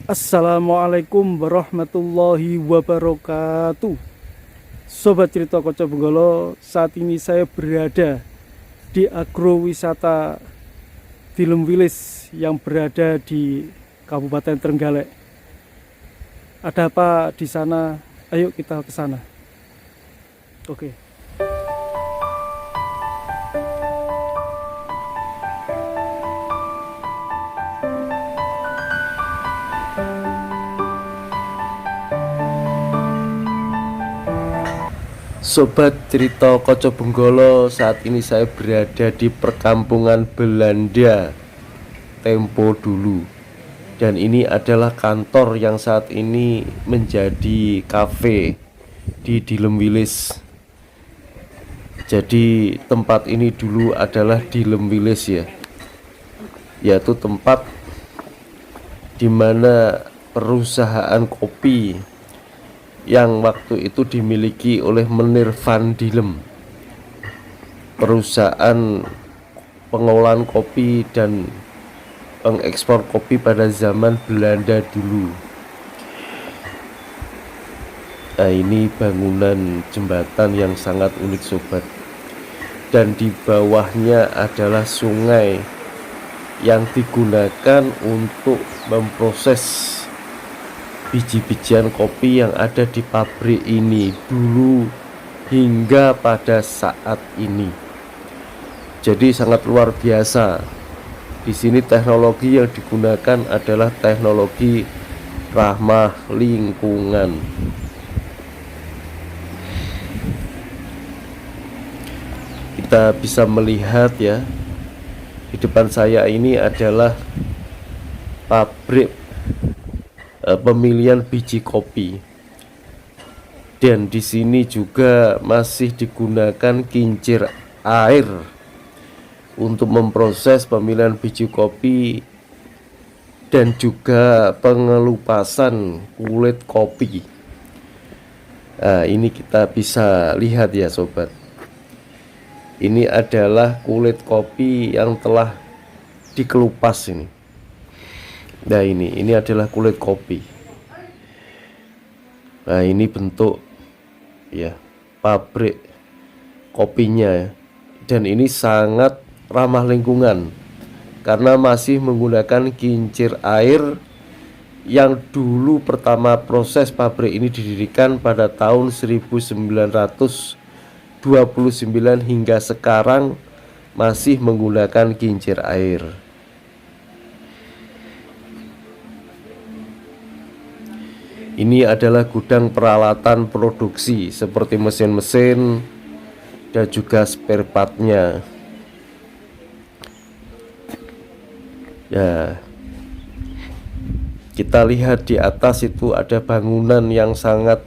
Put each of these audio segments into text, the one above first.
Assalamualaikum warahmatullahi wabarakatuh. Sobat Cerita Koco Benggolo, saat ini saya berada di agrowisata Tilem Wilis yang berada di Kabupaten Trenggalek. Ada apa di sana? Ayo kita ke sana. Oke. Sobat Cerita Koco Benggolo, saat ini saya berada di perkampungan Belanda Tempo Dulu. Dan ini adalah kantor yang saat ini menjadi kafe di Tilem Wilis. Jadi tempat ini dulu adalah Tilem Wilis ya, yaitu tempat di mana perusahaan kopi yang waktu itu dimiliki oleh Menir van Dilem, perusahaan pengolahan kopi dan pengekspor kopi pada zaman Belanda dulu. Nah, ini bangunan jembatan yang sangat unik sobat, dan di bawahnya adalah sungai yang digunakan untuk memproses biji-bijian kopi yang ada di pabrik ini dulu hingga pada saat ini. Jadi sangat luar biasa. Di sini teknologi yang digunakan adalah teknologi ramah lingkungan. Kita bisa melihat ya, di depan saya ini adalah pabrik pemilihan biji kopi, dan di sini juga masih digunakan kincir air untuk memproses pemilihan biji kopi dan juga pengelupasan kulit kopi. Nah, ini kita bisa lihat ya sobat, ini adalah kulit kopi yang telah dikelupas ini. Nah, ini adalah kulit kopi. Nah, ini bentuk ya pabrik kopinya ya. Dan ini sangat ramah lingkungan karena masih menggunakan kincir air yang dulu pertama proses pabrik ini didirikan pada tahun 1929 hingga sekarang masih menggunakan kincir air. Ini adalah gudang peralatan produksi seperti mesin-mesin dan juga spare partnya. Ya, kita lihat di atas itu ada bangunan yang sangat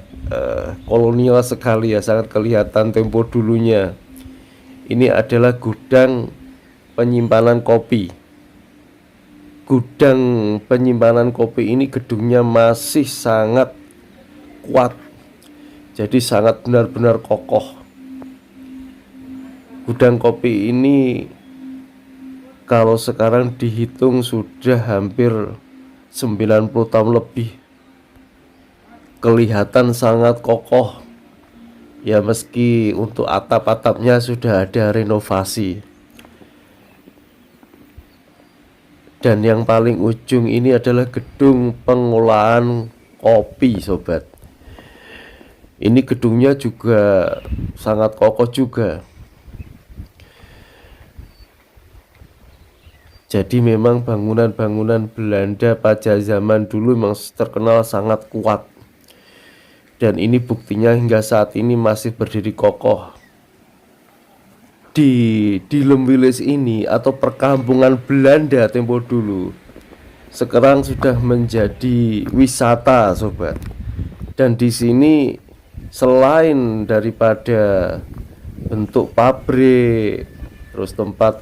kolonial sekali ya, sangat kelihatan tempo dulunya. Ini adalah gudang penyimpanan kopi. Gudang penyimpanan kopi ini gedungnya masih sangat kuat, jadi sangat benar-benar kokoh. Gudang kopi ini kalau sekarang dihitung sudah hampir 90 tahun lebih. Kelihatan sangat kokoh ya, meski untuk atap-atapnya sudah ada renovasi. Dan yang paling ujung ini adalah gedung pengolahan kopi sobat. Ini gedungnya juga sangat kokoh juga. Jadi memang bangunan-bangunan Belanda pada zaman dulu memang terkenal sangat kuat. Dan ini buktinya hingga saat ini masih berdiri kokoh. Di Tilem Wilis ini atau perkampungan Belanda tempo dulu sekarang sudah menjadi wisata sobat. Dan di sini selain daripada bentuk pabrik, terus tempat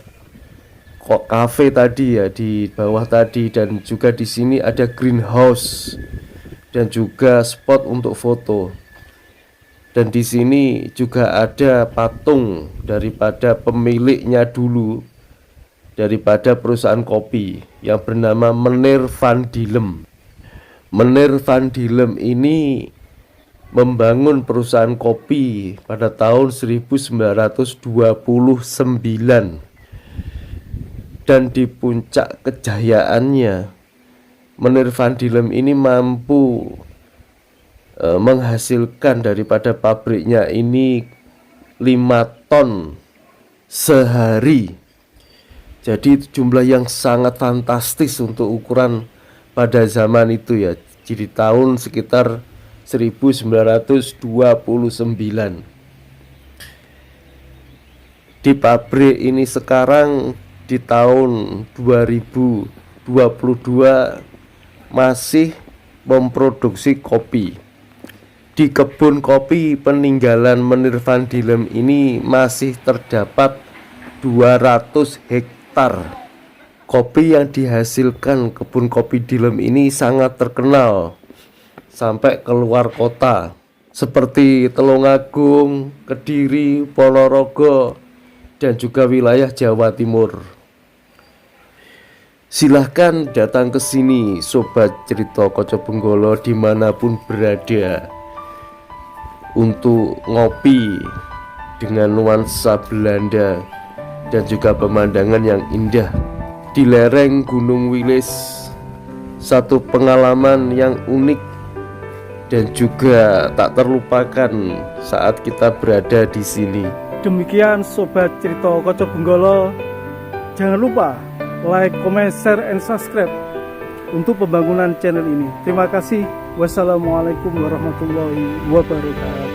kok kafe tadi ya di bawah tadi, dan juga di sini ada greenhouse dan juga spot untuk foto. Dan di sini juga ada patung daripada pemiliknya dulu, daripada perusahaan kopi yang bernama Menir van Dilem. Menir van Dilem ini membangun perusahaan kopi pada tahun 1929, dan di puncak kejayaannya Menir van Dilem ini mampu menghasilkan daripada pabriknya ini 5 ton sehari. Jadi itu jumlah yang sangat fantastis untuk ukuran pada zaman itu ya. Jadi tahun sekitar 1929. Di pabrik ini sekarang di tahun 2022 masih memproduksi kopi. Di kebun kopi peninggalan Menir van Dilem ini masih terdapat 200 hektar. Kopi yang dihasilkan kebun kopi Dilem ini sangat terkenal sampai keluar kota seperti Tulungagung, Kediri, Ponorogo, dan juga wilayah Jawa Timur. Silahkan datang ke sini Sobat Cerita Kocobonggolo dimanapun berada, untuk ngopi dengan nuansa Belanda dan juga pemandangan yang indah di lereng Gunung Wilis. Satu pengalaman yang unik dan juga tak terlupakan saat kita berada di sini. Demikian Sobat Cerita Kocobonggolo, jangan lupa like, comment, share, and subscribe untuk pembangunan channel ini. Terima kasih. Wassalamualaikum warahmatullahi wabarakatuh.